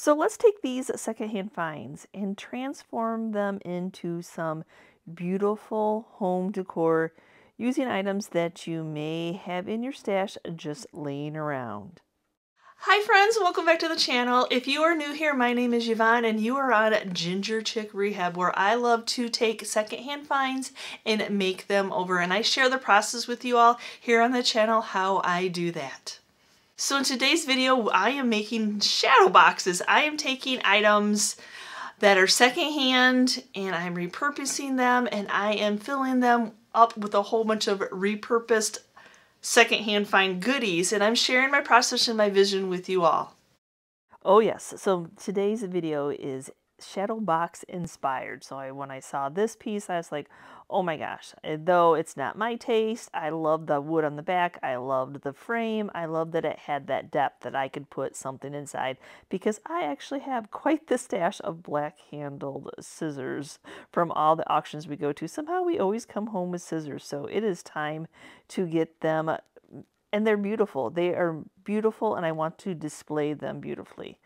So let's take these secondhand finds and transform them into some beautiful home decor using items that you may have in your stash just laying around. Hi friends, welcome back to the channel. If you are new here, my name is Yvonne and you are on Ginger Chick Rehab, where I love to take secondhand finds and make them over. And I share the process with you all here on the channel, how I do that. So in today's video, I am making shadow boxes. I am taking items that are secondhand and I'm repurposing them, and I am filling them up with a whole bunch of repurposed secondhand find goodies, and I'm sharing my process and my vision with you all. Oh yes, so today's video is shadow box inspired. So when I saw this piece, I was like, oh my gosh, though it's not my taste, I love the wood on the back, I loved the frame, I loved that it had that depth that I could put something inside, because I actually have quite the stash of black handled scissors from all the auctions we go to. Somehow we always come home with scissors, so it is time to get them. And they're beautiful. They are beautiful, and I want to display them beautifully.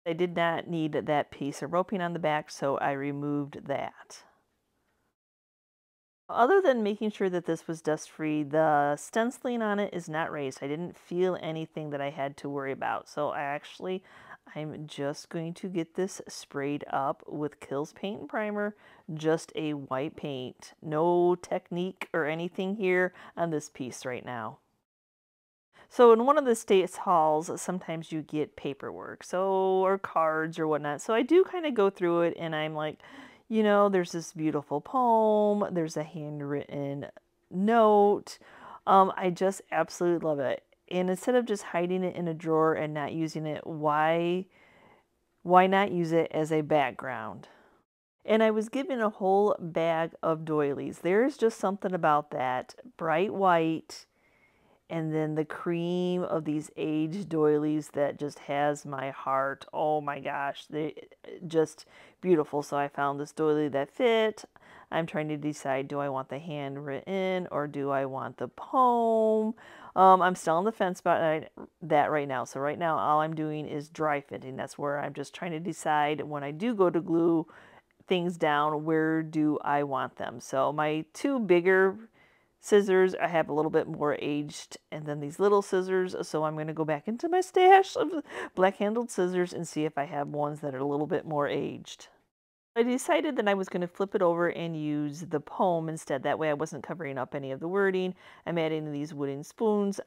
I did not need that piece of roping on the back, so I removed that. Other than making sure that this was dust-free, the stenciling on it is not raised. I didn't feel anything that I had to worry about. So I'm just going to get this sprayed up with Kills Paint and Primer, just a white paint. No technique or anything here on this piece right now. So in one of the state's halls, sometimes you get paperwork, or cards or whatnot. So I do kind of go through it, and I'm like, there's this beautiful poem, there's a handwritten note. I just absolutely love it. And instead of just hiding it in a drawer and not using it, why not use it as a background? And I was given a whole bag of doilies. There's just something about that bright white and then the cream of these aged doilies that just has my heart. Oh my gosh, they just beautiful. So I found this doily that fit. I'm trying to decide, do I want the handwritten or do I want the poem? I'm still on the fence about that right now. So right now all I'm doing is dry fitting. That's where I'm just trying to decide, when I do go to glue things down, where do I want them. So my two bigger scissors, I have a little bit more aged, and then these little scissors, so I'm going to go back into my stash of black handled scissors and see if I have ones that are a little bit more aged. I decided that I was going to flip it over and use the poem instead. That way I wasn't covering up any of the wording. I'm adding these wooden spools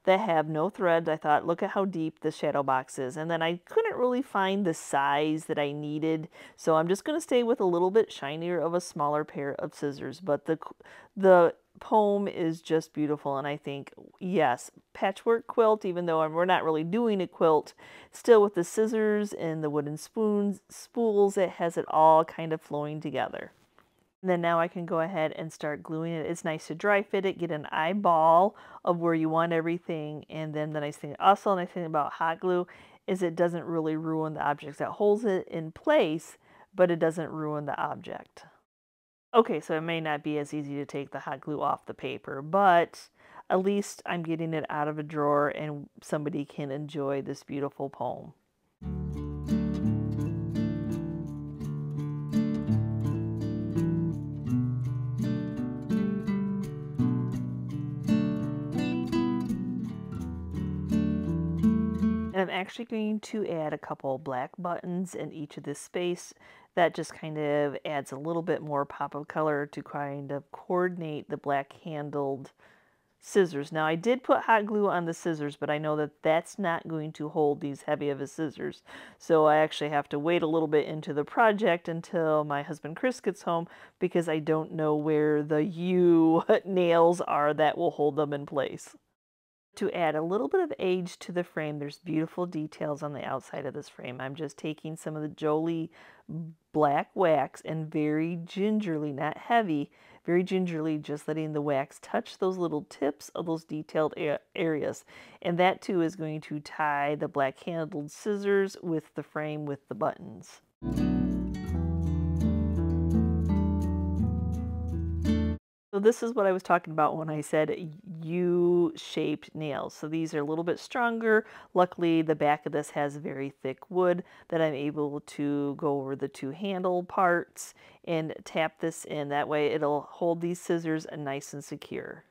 that have no thread. I thought, look at how deep the shadow box is. And then I couldn't really find the size that I needed, so I'm just going to stay with a little bit shinier of a smaller pair of scissors. But the poem is just beautiful, and I think, yes, patchwork quilt, even though we're not really doing a quilt, still with the scissors and the wooden spools, it has it all kind of flowing together. And then now I can go ahead and start gluing it. It's nice to dry fit it, get an eyeball of where you want everything. And then the nice thing about hot glue is it doesn't really ruin the object. That holds it in place, but it doesn't ruin the object. Okay, so it may not be as easy to take the hot glue off the paper, but at least I'm getting it out of a drawer and somebody can enjoy this beautiful poem. And I'm actually going to add a couple black buttons in each of this space. That just kind of adds a little bit more pop of color to kind of coordinate the black handled scissors. Now I did put hot glue on the scissors, but I know that that's not going to hold these heavy of a scissors. So I actually have to wait a little bit into the project until my husband Chris gets home, because I don't know where the U nails are that will hold them in place. To add a little bit of age to the frame, there's beautiful details on the outside of this frame. I'm just taking some of the Jolie black wax and very gingerly, not heavy, very gingerly just letting the wax touch those little tips of those detailed areas. And that too is going to tie the black handled scissors with the frame with the buttons. So this is what I was talking about when I said U-shaped nails. So these are a little bit stronger. Luckily, the back of this has very thick wood that I'm able to go over the two handle parts and tap this in. That way it'll hold these scissors nice and secure.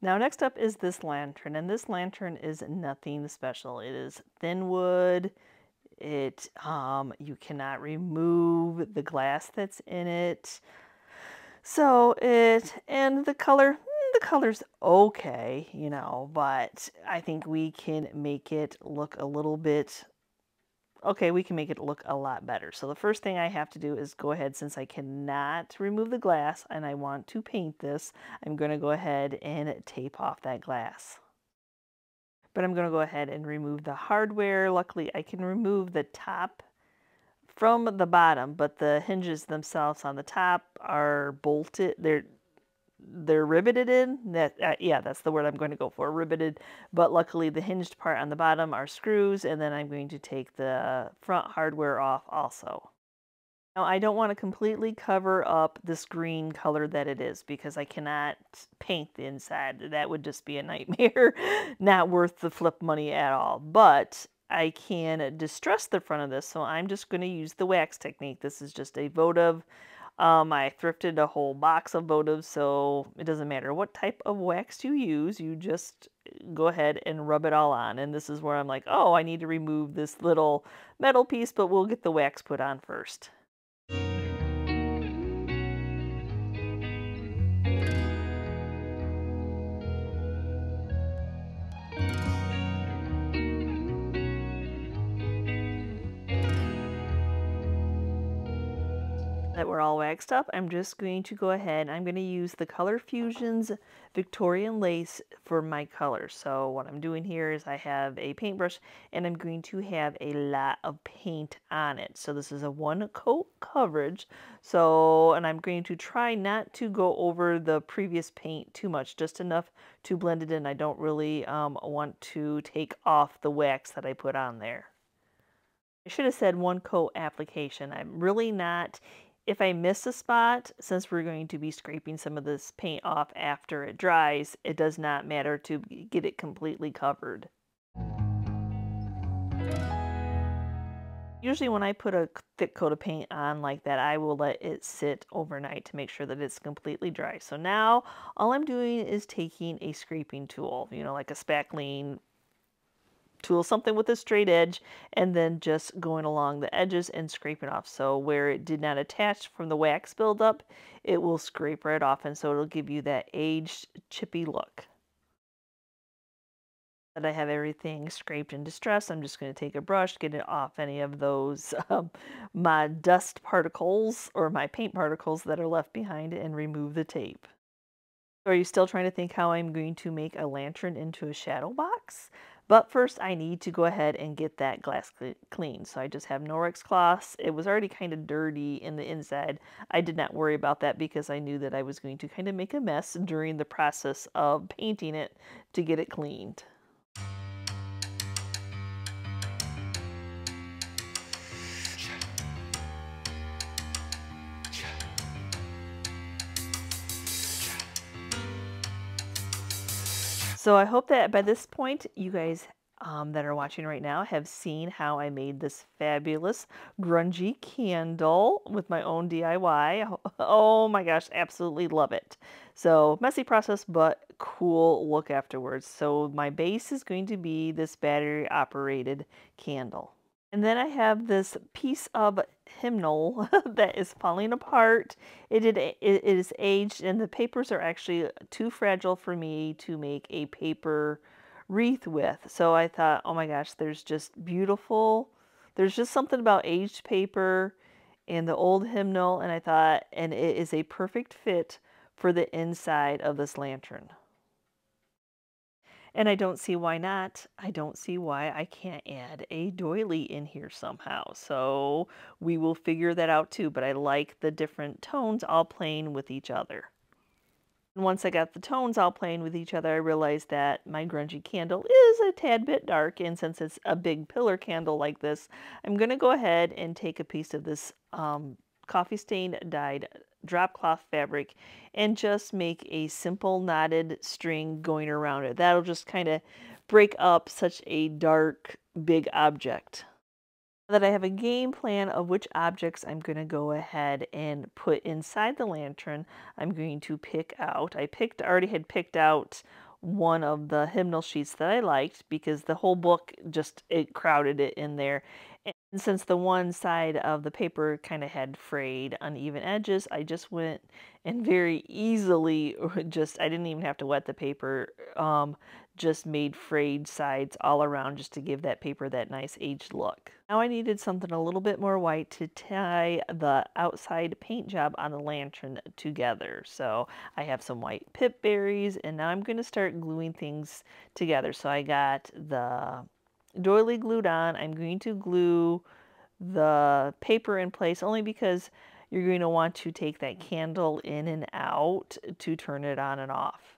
Now next up is this lantern, and this lantern is nothing special. It is thin wood. You cannot remove the glass that's in it. So and the color's okay, you know, but I think we can make it look a little bit, okay, we can make it look a lot better. So the first thing I have to do is go ahead, since I cannot remove the glass and I want to paint this, I'm going to go ahead and tape off that glass. But I'm going to go ahead and remove the hardware. Luckily, I can remove the top from the bottom, but the hinges themselves on the top are bolted. They're riveted in. Yeah, that's the word I'm going to go for, riveted. But luckily the hinged part on the bottom are screws, and then I'm going to take the front hardware off also. Now I don't want to completely cover up this green color that it is because I cannot paint the inside. That would just be a nightmare. Not worth the flip money at all. But I can distress the front of this, so I'm just going to use the wax technique. This is just a votive. I thrifted a whole box of votives, so it doesn't matter what type of wax you use, you just go ahead and rub it all on. And this is where I'm like, oh, I need to remove this little metal piece, but we'll get the wax put on first. That we're all waxed up, I'm just going to go ahead, I'm going to use the Color Fusions Victorian lace for my color. So what I'm doing here is I have a paintbrush and I'm going to have a lot of paint on it. So this is a 1-coat coverage. So, and I'm going to try not to go over the previous paint too much, just enough to blend it in. I don't really want to take off the wax that I put on there. I should have said 1-coat application. I'm really not. If I miss a spot, since we're going to be scraping some of this paint off after it dries, it does not matter to get it completely covered. Usually when I put a thick coat of paint on like that, I will let it sit overnight to make sure that it's completely dry. So now all I'm doing is taking a scraping tool, you know, like a spackling tool, something with a straight edge, and then just going along the edges and scraping off. So where it did not attach from the wax buildup, it will scrape right off, and so it'll give you that aged, chippy look. That I have everything scraped and distressed, I'm just going to take a brush, get it off any of those my dust particles or my paint particles that are left behind, and remove the tape. So are you still trying to think how I'm going to make a lantern into a shadow box? But first I need to go ahead and get that glass clean. So I just have Norwex cloths. It was already kind of dirty in the inside. I did not worry about that because I knew that I was going to kind of make a mess during the process of painting it to get it cleaned. So I hope that by this point you guys that are watching right now have seen how I made this fabulous grungy candle with my own DIY. Oh my gosh, absolutely love it. So messy process, but cool look afterwards. So my base is going to be this battery operated candle. And then I have this piece of hymnal that is falling apart. It is aged, and the papers are actually too fragile for me to make a paper wreath with. So I thought, oh my gosh, there's just something about aged paper and the old hymnal, and I thought, and it is a perfect fit for the inside of this lantern. And I don't see why not. I don't see why I can't add a doily in here somehow. So we will figure that out too, but I like the different tones all playing with each other. And once I got the tones all playing with each other, I realized that my grungy candle is a tad bit dark, and since it's a big pillar candle like this, I'm going to go ahead and take a piece of this coffee stain dyed drop cloth fabric and just make a simple knotted string going around it. That'll just kind of break up such a dark big object. Now that I have a game plan of which objects I'm going to go ahead and put inside the lantern, I'm going to pick out, already had picked out one of the hymnal sheets that I liked because the whole book it crowded it in there. And since the one side of the paper kind of had frayed, uneven edges, I just went and very easily I didn't even have to wet the paper, just made frayed sides all around just to give that paper that nice aged look. Now I needed something a little bit more white to tie the outside paint job on the lantern together. So I have some white pip berries, and now I'm going to start gluing things together. So I got the doily glued on. I'm going to glue the paper in place only because you're going to want to take that candle in and out to turn it on and off.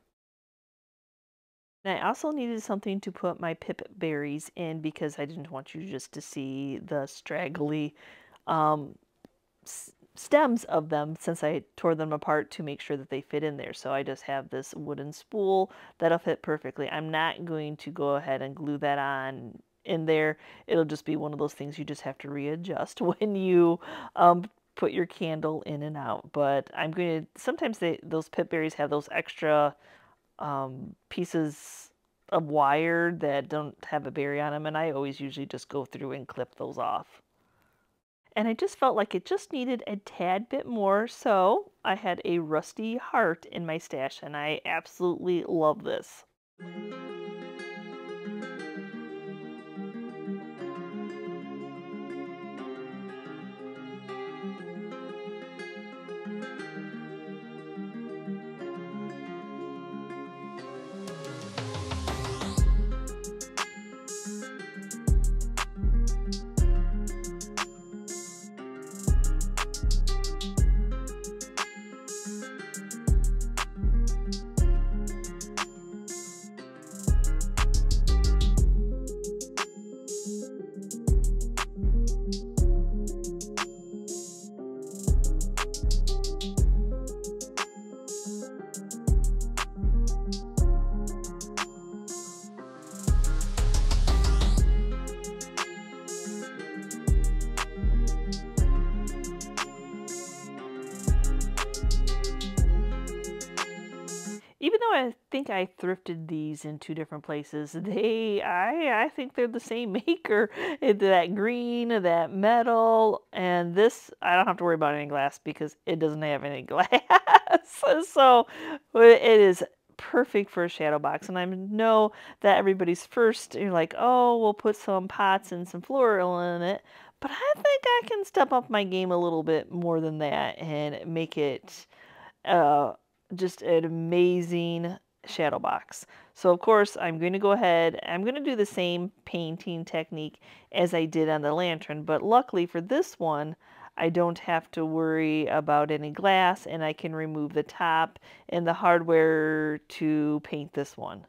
And I also needed something to put my pip berries in because I didn't want you just to see the straggly stems of them since I tore them apart to make sure that they fit in there. So I just have this wooden spool that'll fit perfectly. I'm not going to go ahead and glue that on in there. It'll just be one of those things you just have to readjust when you put your candle in and out. But I'm going to, sometimes those pip berries have those extra pieces of wire that don't have a berry on them, and I always usually just go through and clip those off. And I just felt like it just needed a tad bit more, so I had a rusty heart in my stash, and I absolutely love this. Even though I think I thrifted these in two different places, I think they're the same maker. That green, that metal, and this, I don't have to worry about any glass because it doesn't have any glass. So it is perfect for a shadow box. And I know that everybody's first, you're like, oh, we'll put some pots and some floral in it. But I think I can step up my game a little bit more than that and make it just an amazing shadow box. So of course I'm going to go ahead, I'm going to do the same painting technique as I did on the lantern, but luckily for this one I don't have to worry about any glass, and I can remove the top and the hardware to paint this one.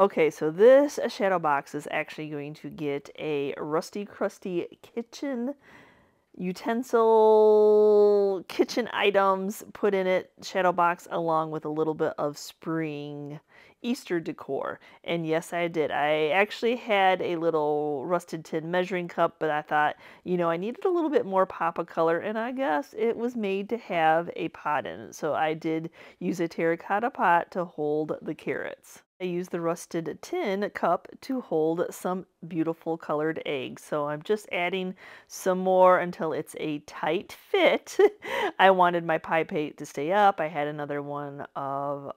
Okay, so this shadow box is actually going to get a rusty, crusty kitchen utensil, kitchen items put in it, shadow box, along with a little bit of spring Easter decor. And yes, I did. I actually had a little rusted tin measuring cup, but I thought, you know, I needed a little bit more pop of color, and I guess it was made to have a pot in it. So I did use a terracotta pot to hold the carrots. I used the rusted tin cup to hold some beautiful colored eggs. So I'm just adding some more until it's a tight fit. I wanted my pie plate to stay up. I had another one of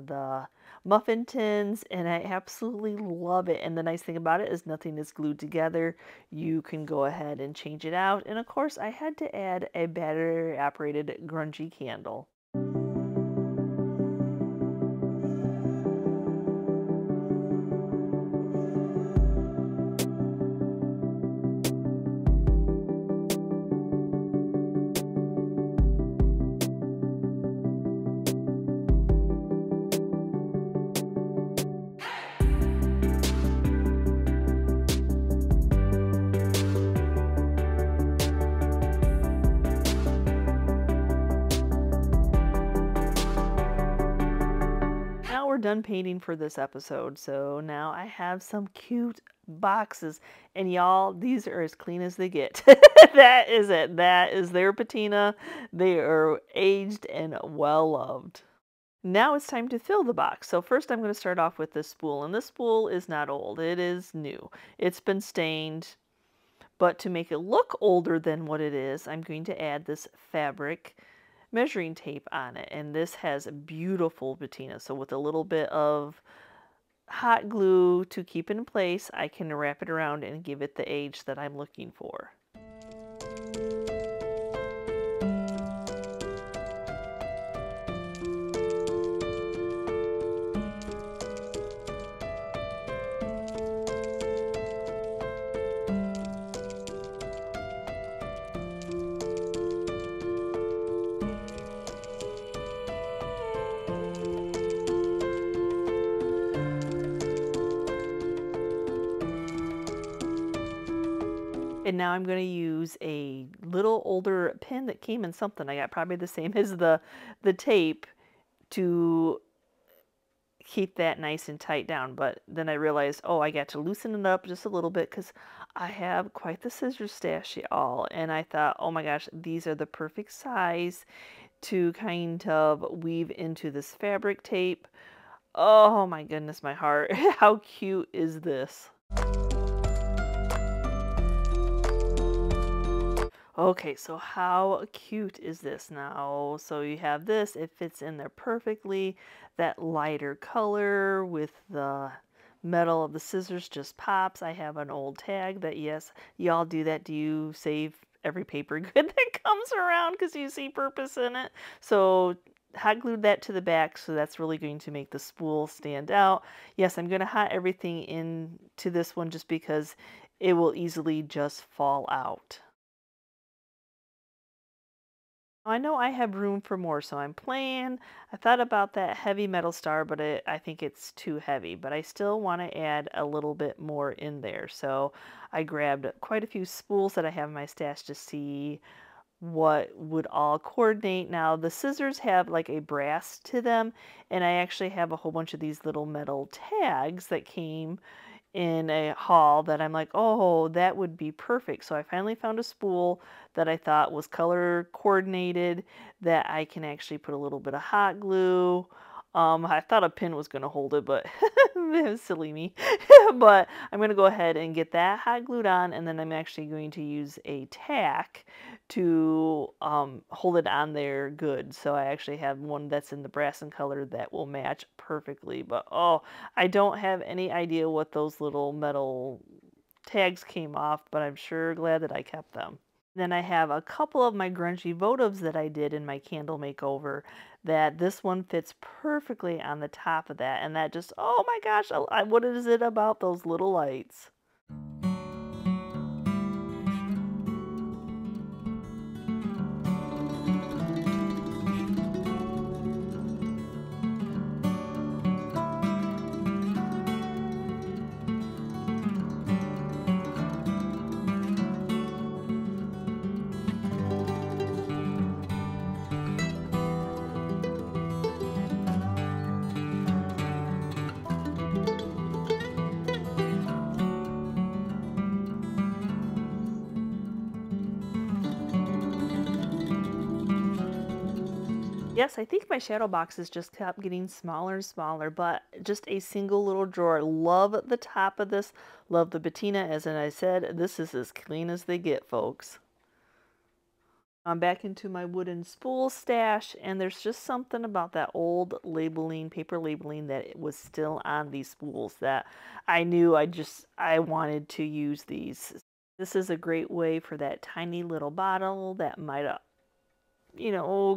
the muffin tins, and I absolutely love it. And the nice thing about it is nothing is glued together. You can go ahead and change it out. And of course, I had to add a battery operated grungy candle. We're done painting for this episode, so now I have some cute boxes, and y'all, these are as clean as they get. That is it. That is their patina. They are aged and well loved. Now it's time to fill the box. So first I'm going to start off with this spool, and this spool is not old. It is new. It's been stained, but to make it look older than what it is, I'm going to add this fabric measuring tape on it, and this has beautiful patina. So with a little bit of hot glue to keep it in place, I can wrap it around and give it the age that I'm looking for. And now I'm going to use a little older pin that came in something. I got probably the same as the tape to keep that nice and tight down. But then I realized, oh, I got to loosen it up just a little bit because I have quite the scissors stash, y'all. And I thought, oh my gosh, these are the perfect size to kind of weave into this fabric tape. Oh my goodness, my heart. How cute is this? Okay, so how cute is this now? So you have this, it fits in there perfectly. That lighter color with the metal of the scissors just pops. I have an old tag that, yes, y'all do that. Do you save every paper good that comes around because you see purpose in it? So hot glued that to the back, so that's really going to make the spool stand out. Yes, I'm going to hot everything into this one just because it will easily just fall out. I know I have room for more, so I'm playing. I thought about that heavy metal star, but I think it's too heavy. But I still want to add a little bit more in there. So I grabbed quite a few spools that I have in my stash to see what would all coordinate. Now, the scissors have like a brass to them, and I actually have a whole bunch of these little metal tags that came in a haul that I'm like, oh, that would be perfect. So I finally found a spool that I thought was color coordinated that I can actually put a little bit of hot glue. I thought a pin was going to hold it, but silly me. But I'm going to go ahead and get that hot glued on, and then I'm actually going to use a tack to hold it on there good. So I actually have one that's in the brass and color that will match perfectly. But oh, I don't have any idea what those little metal tags came off, but I'm sure glad that I kept them. Then I have a couple of my grungy votives that I did in my candle makeover that this one fits perfectly on the top of that. And that just, oh my gosh, what is it about those little lights? Yes, I think my shadow boxes just kept getting smaller and smaller, but just a single little drawer. Love the top of this. Love the patina. As I said, this is as clean as they get, folks. I'm back into my wooden spool stash, and there's just something about that old labeling, paper labeling, that it was still on these spools that I knew I wanted to use these. This is a great way for that tiny little bottle that might have,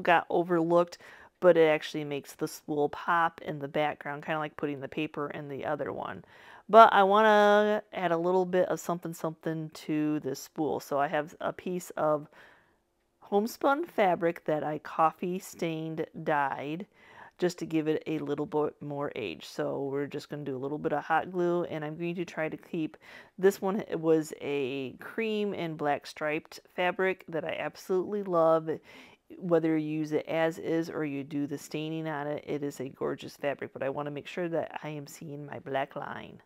got overlooked, but it actually makes the spool pop in the background, kind of like putting the paper in the other one. But I want to add a little bit of something to this spool. So I have a piece of homespun fabric that I coffee stained dyed just to give it a little bit more age. So we're just going to do a little bit of hot glue, and I'm going to try to keep this one. It was a cream and black striped fabric that I absolutely love. Whether you use it as is or you do the staining on it, it is a gorgeous fabric, but I want to make sure that I am seeing my black line.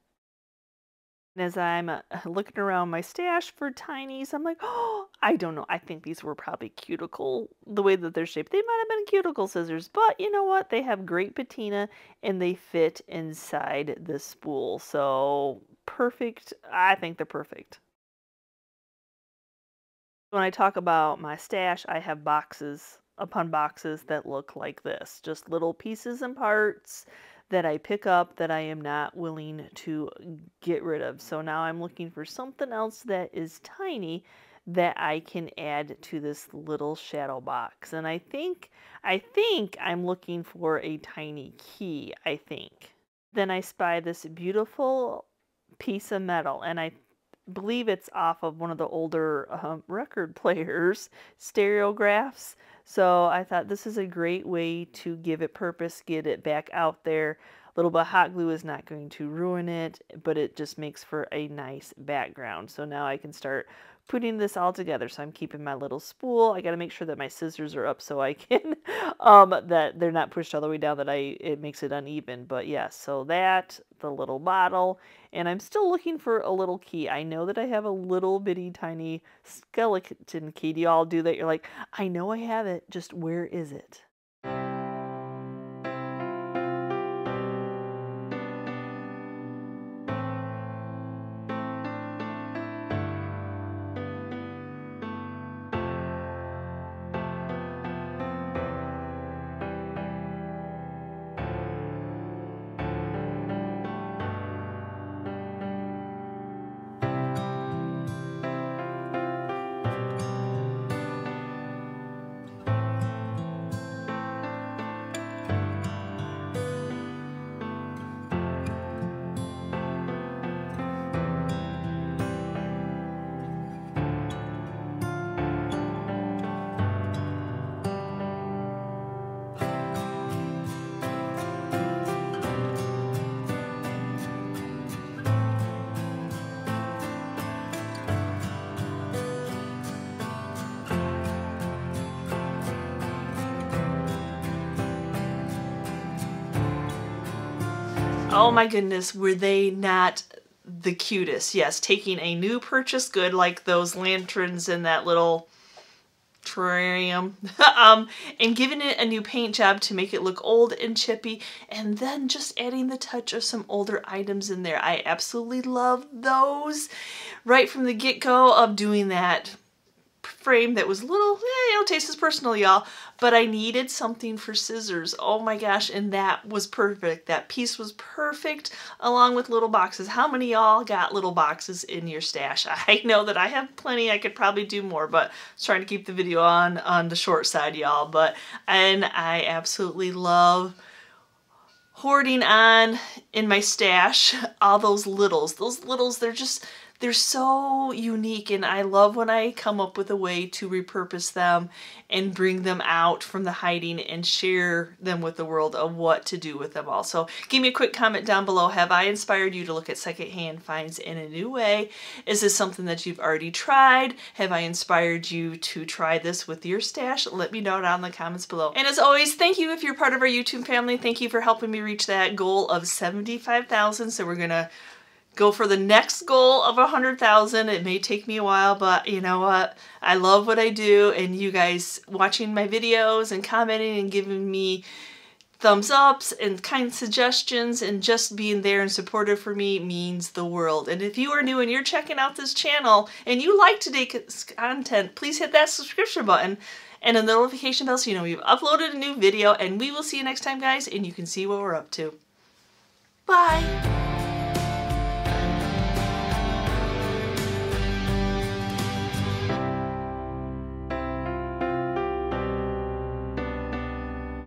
And as I'm looking around my stash for tinies, I'm like, oh, I don't know. I think these were probably cuticle, the way that they're shaped. They might have been cuticle scissors, but you know what? They have great patina and they fit inside the spool. So perfect. I think they're perfect. When I talk about my stash, I have boxes upon boxes that look like this. Just little pieces and parts that I pick up that I am not willing to get rid of. So now I'm looking for something else that is tiny that I can add to this little shadow box. And I think I'm looking for a tiny key, I think. Then I spy this beautiful piece of metal, and I believe it's off of one of the older record players, stereographs. So I thought this is a great way to give it purpose, get it back out there. A little bit of hot glue is not going to ruin it, but it just makes for a nice background. So now I can start putting this all together. So I'm keeping my little spool. I got to make sure that my scissors are up so I can, that they're not pushed all the way down, that it makes it uneven. But yes, so that, the little bottle, and I'm still looking for a little key. I know that I have a little bitty tiny skeleton key. Do y'all do that? You're like, I know I have it, just where is it? Oh my goodness, were they not the cutest? Yes, taking a new purchased good like those lanterns in that little terrarium and giving it a new paint job to make it look old and chippy, and then just adding the touch of some older items in there. I absolutely love those right from the get-go of doing that frame that was a little, taste is personal, y'all, but I needed something for scissors. Oh my gosh, and that was perfect. That piece was perfect along with little boxes. How many y'all got little boxes in your stash? I know that I have plenty. I could probably do more, but I was trying to keep the video on the short side, y'all. And I absolutely love hoarding on in my stash all those littles. Those littles, they're so unique, and I love when I come up with a way to repurpose them and bring them out from the hiding and share them with the world of what to do with them all. So give me a quick comment down below. Have I inspired you to look at secondhand finds in a new way? Is this something that you've already tried? Have I inspired you to try this with your stash? Let me know down in the comments below. And as always, thank you if you're part of our YouTube family. Thank you for helping me reach that goal of 75,000. So we're gonna go for the next goal of 100,000. It may take me a while, but you know what? I love what I do, and you guys watching my videos and commenting and giving me thumbs ups and kind suggestions and just being there and supportive for me means the world. And if you are new and you're checking out this channel and you like today's content, please hit that subscription button and the notification bell so you know we've uploaded a new video, and we will see you next time, guys, and you can see what we're up to.